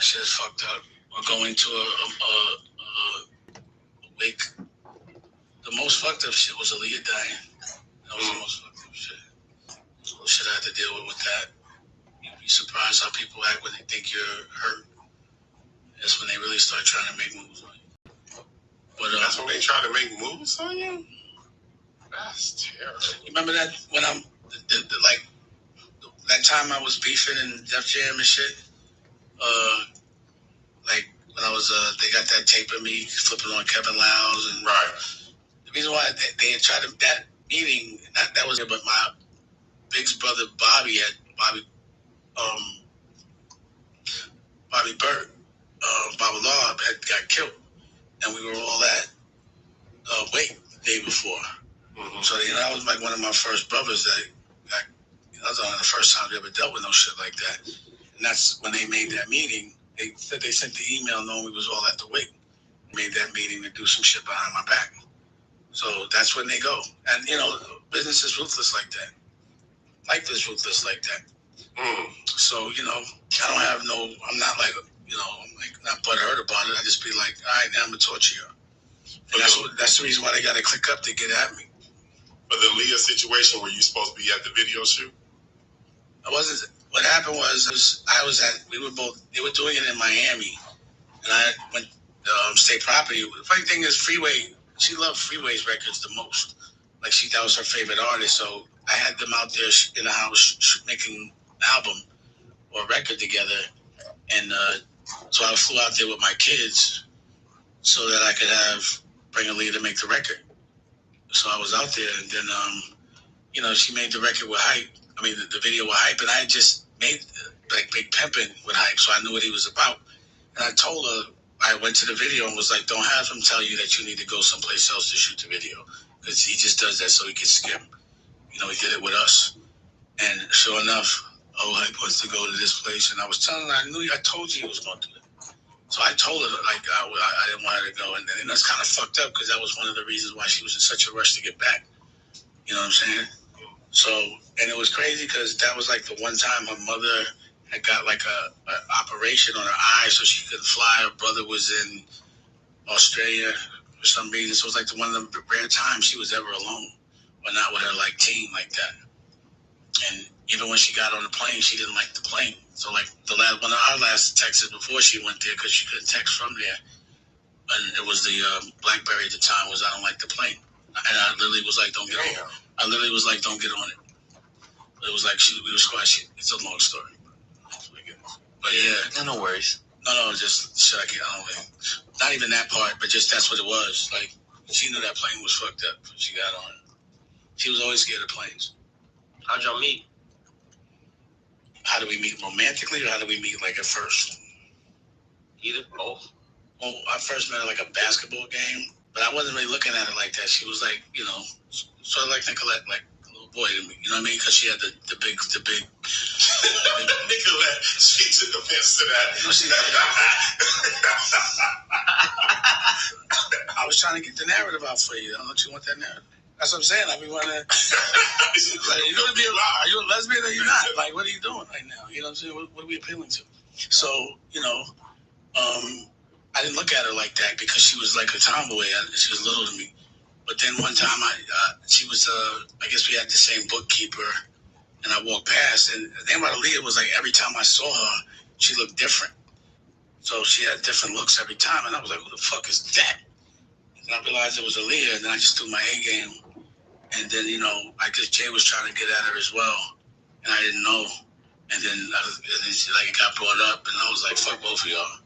shit is fucked up. Or going to a wake. The most fucked up shit was Aaliyah dying. That was the most fucked up shit. Shit I had to deal with that. You'd be surprised how people act when they think you're hurt. That's when they really start trying to make moves on you. But that's when they try to make moves on you? That's terrible. You remember that when that time I was beefing in Def Jam and shit? Like when I was they got that tape of me flipping on Kevin Lyles and right. The reason why they had tried to that meeting that was it, but my big brother Bobby Burt, Bobby Law had got killed, and we were all at wake the day before. Mm-hmm. So that was like one of my first brothers that was one of the first times we ever dealt with no shit like that. And that's when they made that meeting. They said they sent the email knowing we was all at the wake. Made that meeting to do some shit behind my back. So that's when they go. And business is ruthless like that. Life is ruthless like that. Mm. So, I'm not like, I'm like not butthurt about it. I just be like, all right, now I'm gonna torture you. And that's the reason why they gotta click up to get at me. For the Leah situation, were you supposed to be at the video shoot? I wasn't. What happened was they were doing it in Miami, and I went State Property. The funny thing is, Freeway, she loved Freeway's records the most. Like that was her favorite artist. So I had them out there in the house making an album or a record together, and so I flew out there with my kids so that I could bring Aaliyah to make the record. So I was out there, and then she made the record with Hype. I mean, the video with Hype, and I just made like Big Pimpin' with Hype, so I knew what he was about. And I told her, I went to the video and was like, don't have him tell you that you need to go someplace else to shoot the video, because he just does that so he can skim. He did it with us. And sure enough, Hype wants to go to this place, and I was telling her, I told you he was going to do it. So I told her, like, I didn't want her to go, and that's kind of fucked up, because that was one of the reasons why she was in such a rush to get back. You know what I'm saying? So, and it was crazy because that was like the one time her mother had got like a operation on her eye so she couldn't fly. Her brother was in Australia for some reason. So it was like one of the rare times she was ever alone, or not with her like team like that. And even when she got on the plane, she didn't like the plane. So like one of our last texts before she went there, because she couldn't text from there, and it was the BlackBerry at the time, was I don't like the plane. And I literally was like, don't get on it. I literally was like, don't get on it. But it was like, we were squashing. It's a long story. But yeah. No worries. No, just shit I don't know. Not even that part, but just that's what it was. Like, she knew that plane was fucked up when she got on it. She was always scared of planes. How'd y'all meet? How do we meet? Romantically, or how do we meet like at first? Either, both. Well, I first met her like a basketball game. But I wasn't really looking at her like that. She was like, sort of like Nicolette, like a little boy to me. You know what I mean? Because she had the big. Nicolette, she took offense to that. I was trying to get the narrative out for you. I don't know if you want that narrative. That's what I'm saying. I be wanting to. Like, are you a lesbian or you not? Like, what are you doing right now? You know what I'm saying? What are we appealing to? So, I didn't look at her like that because she was like a tomboy. She was little to me. But then one time, she was, I guess we had the same bookkeeper, and I walked past, and the thing about Aaliyah was like every time I saw her, she looked different. So she had different looks every time, and I was like, who the fuck is that? And I realized it was Aaliyah, and then I just threw my A game. And then, I guess Jay was trying to get at her as well, and I didn't know. And then it got brought up, and I was like, fuck both of y'all.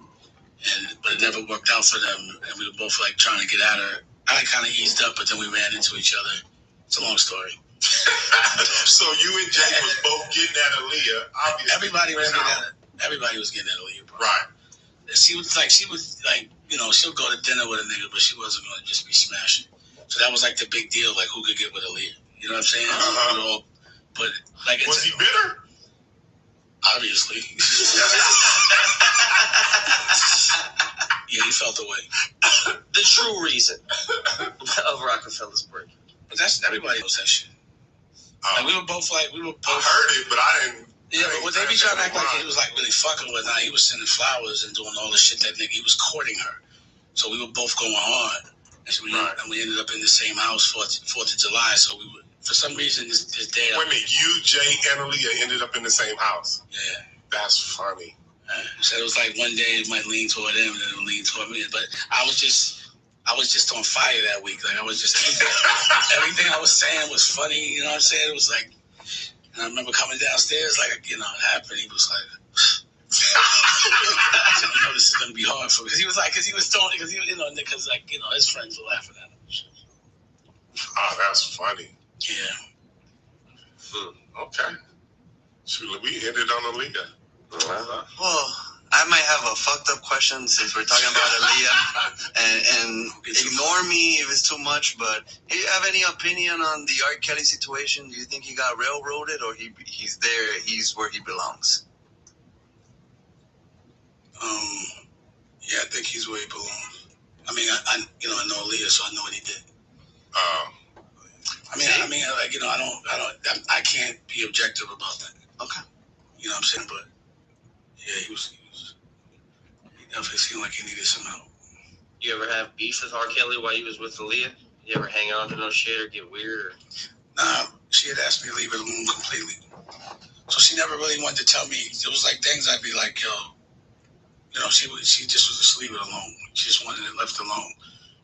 But it never worked out for them, and we were both like trying to get at her. I kind of eased up, but then we ran into each other. It's a long story. So you and Jay was both getting at Aaliyah. Obviously, everybody was getting at Aaliyah, bro. Right. She was like, she'll go to dinner with a nigga, but she wasn't going to just be smashing. So that was like the big deal, like who could get with Aaliyah. You know what I'm saying? Uh-huh. But like, was he bitter? Obviously. Yeah, he felt the way. The true reason of Rockefeller's break. But everybody knows that shit. Like we were both. I heard it, but I didn't Yeah, but what they be trying to act like he was like really fucking with her. He was sending flowers and doing all the shit that nigga. He was courting her. So we were both going hard. And, so we ended up in the same house 4th of July. So we were, for some reason, this day. Wait a minute, you, Jay, and Aaliyah ended up in the same house? Yeah. That's funny. So it was like one day it might lean toward him and then it would lean toward me. But I was just on fire that week. Like I was just everything I was saying was funny. You know what I'm saying? It was like, and I remember coming downstairs, like, you know, it happened. He was like, I said, you know, this is gonna be hard for me. Because he was like, because he was throwing, because he, you know, because like, you know, his friends were laughing at him. Oh, that's funny. Yeah. Okay. Shoot, we ended on Aaliyah. Well, I might have a fucked up question since we're talking about Aaliyah, and ignore me if it's too much, but do you have any opinion on the R. Kelly situation? Do you think he got railroaded or he's there, he's where he belongs? Yeah, I think he's where he belongs. I mean, I you know, I know Aaliyah, so I know what he did. I mean, like, you know, I can't be objective about that. Okay. You know what I'm saying? But yeah, he definitely seemed like he needed some help. You ever have beef with R. Kelly while you was with Aaliyah? You ever hang on to no shit or get weird? Or... Nah, she had asked me to leave it alone completely. So she never really wanted to tell me. It was like things I'd be like, yo, you know, she just was just leave it alone. She just wanted it left alone.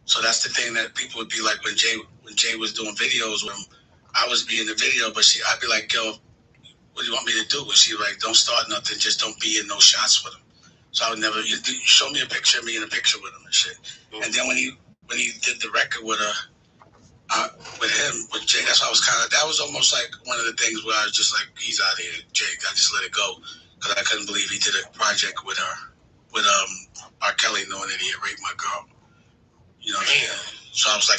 So that's the thing that people would be like when Jay was doing videos with him, I was be in the video, but I'd be like, yo, what do you want me to do? And she like, don't start nothing, just don't be in no shots with him. So I would never, you show me a picture of me in a picture with him and shit. And then when he did the record with with Jay, that's why I was that was almost like one of the things where I was just like, he's out of here, Jake. I just let it go because I couldn't believe he did a project with R. Kelly, knowing that he had raped my girl. You know what I'm saying? So I was like,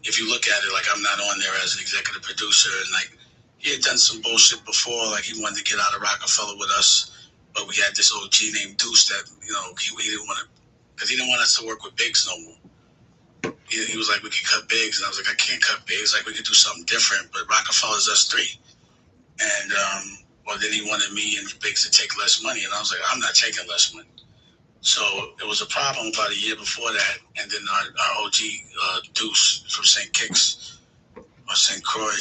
if you look at it, like I'm not on there as an executive producer, and like he had done some bullshit before, like he wanted to get out of Rockefeller with us, but we had this OG named Deuce that, you know, he didn't want to, because he didn't want us to work with Biggs no more. He was like, we could cut Biggs, and I was like, I can't cut Biggs, like we could do something different, but Rockefeller's us three. And well, then he wanted me and Biggs to take less money, and I was like, I'm not taking less money. So it was a problem about a year before that, and then our OG Deuce from St. Kix or St. Croix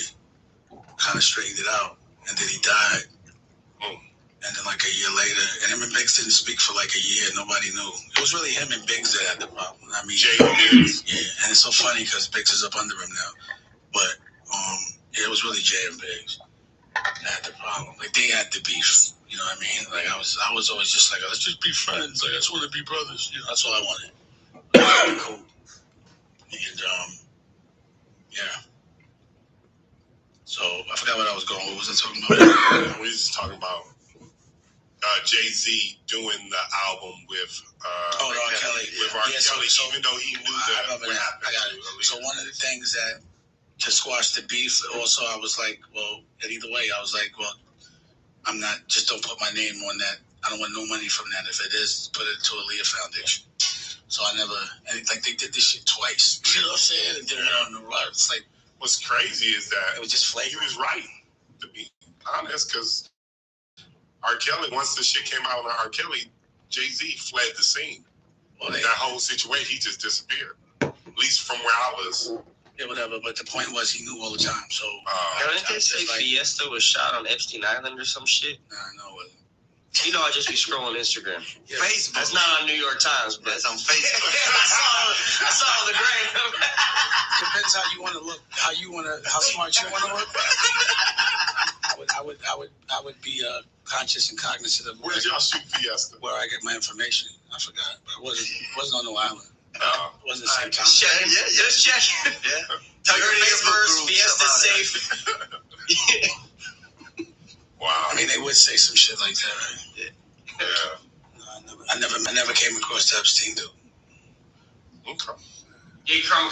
kind of straightened it out, and then he died. And then like a year later, and him and Biggs didn't speak for like a year. Nobody knew. It was really him and Biggs that had the problem. I mean, Jay Biggs. Yeah, and it's so funny because Biggs is up under him now. But yeah, it was really Jay and Biggs that had the problem. Like they had the beef. You know what I mean? Like I was always just like, let's just be friends. Like I just want to be brothers. You know, that's all I wanted. Cool. And yeah. So I forgot what I was going. What was I talking about? We was just talking about Jay-Z doing the album with R. Kelly. With R. Kelly, so, even though he knew that what happened. I got it. So one of the things that to squash the beef, also I was like, well, and either way, I was like, well, I'm not, just don't put my name on that. I don't want no money from that. If it is, put it to Aaliyah Foundation. So I never, and like they did this shit twice. You know what I'm saying? And did it on the right. It's like, what's crazy is that it was just flagrant. He was right, to be honest, because R. Kelly, once the shit came out on R. Kelly, Jay-Z fled the scene. Well, that whole situation, he just disappeared. At least from where I was. Yeah, whatever. But the point was, he knew all the time. So, didn't they say Fiesta was shot on Epstein Island or some shit? Nah, no, it wasn't. You know, I just be scrolling Instagram. Yeah. Facebook. That's not on New York Times, but it's on Facebook. I saw the gram. Depends how you want to look, how smart you want to look. I would be conscious and cognizant of where did y'all shoot Fiesta? Where I get my information. I forgot, but it wasn't on no island. It wasn't the same time. Just checking. Yeah. Tell your neighbors Fiesta's safe. Wow. I mean, they would say some shit like that, right? Yeah. No, I never came across the Epstein dude. Okay. Yeah, you come.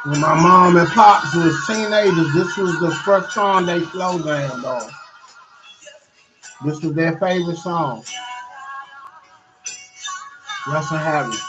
When my mom and pops was teenagers, this was the first song they slow jammed on. This was their favorite song. Russell Harris.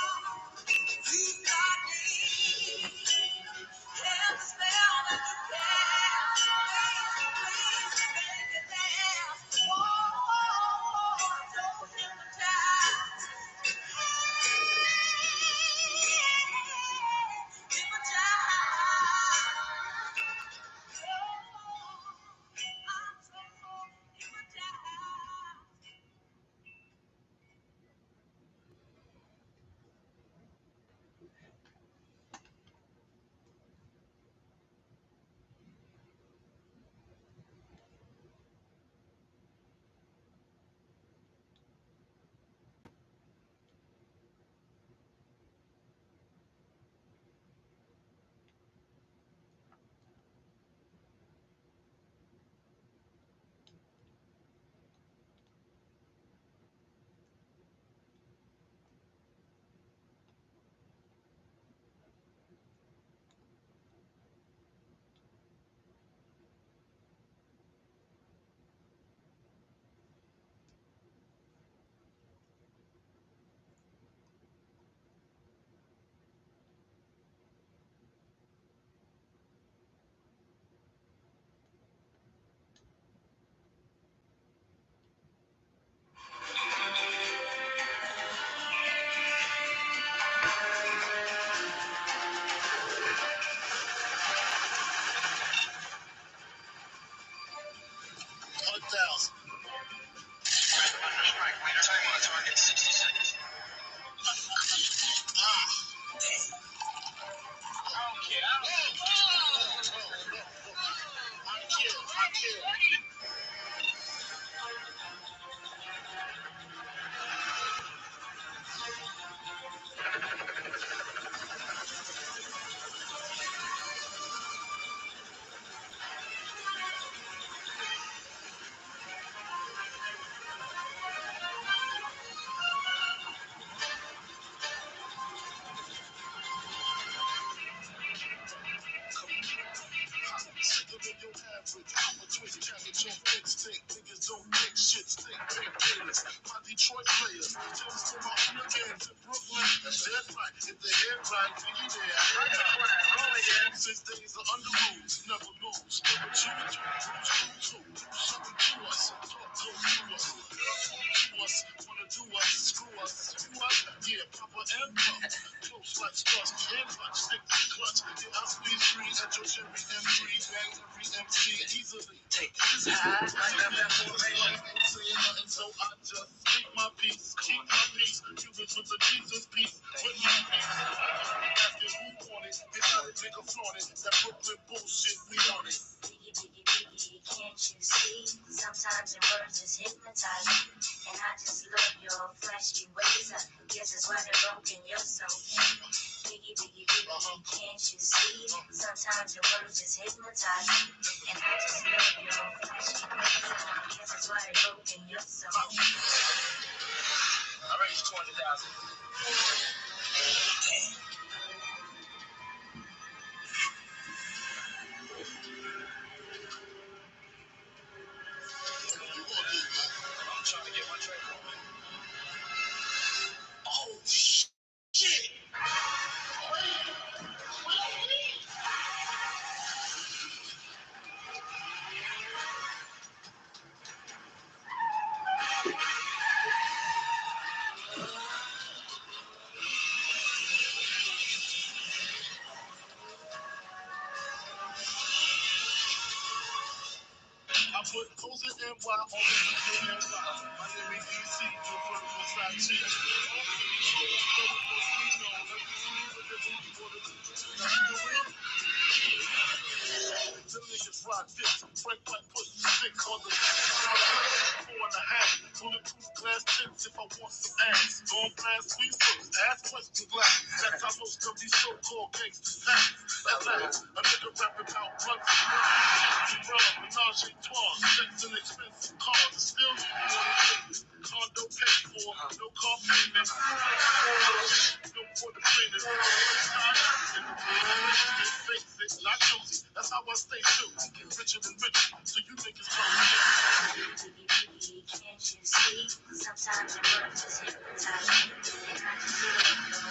can't you see? Sometimes your words just hypnotize me, and I just love your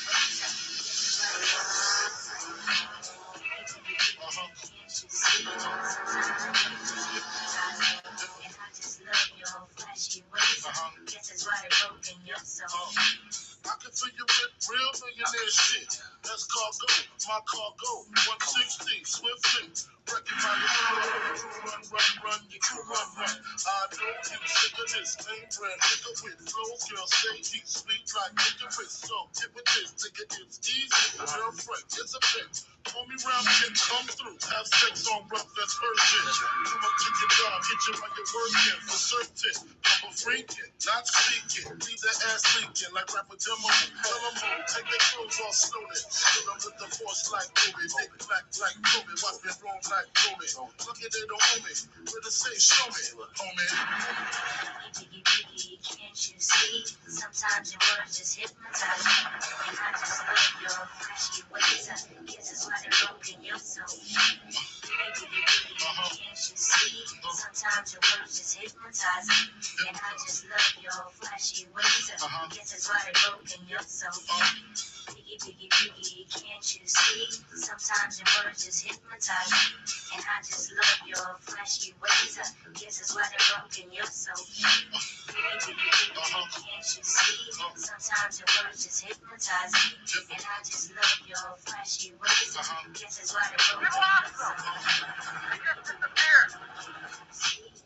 flashy ways. Can't you see? Sometimes your words just hypnotize me, and I just love your flashy ways. Guess it's why they broke in your soul. I can fill you with real millionaire shit. That's cargo, my cargo. 160, swiftly. Wrecking my run, you can run. I know you sick of this name brand nigga with flows. Girl, say he sweet like licorice. So get with this, nigga, it's easy. Girlfriend, it's a bitch. Pull me round, kid, come through. Have sex on rough, that's urgent. Come up to your job, hit you while you're working. For certain, I'm a freaking, not speaking. Leave that ass leaking like rapper demo. Tell them all, take their clothes off slowly. Fill them with the force like Kobe. Dick black like Kobe. Watch me roll like Kobe. Look at they don't own me. Where to say, show me, homie. Biggie, can't you see? Sometimes your words just hypnotize me, and I just love your flashy ways. Guess it's why they broke in your soul. Biggie, can't you see? Sometimes your words just hypnotize me, and I just love your flashy ways. Guess it's why they broke in your soul. Biggie, can't you see? Sometimes your words just hypnotize me, and I just love your flashy ways. Guess it's why they broke in your soul. Can't you see? Sometimes your words just hypnotize me, and I just love your flashy ways. Guess it's why they broke in your soul.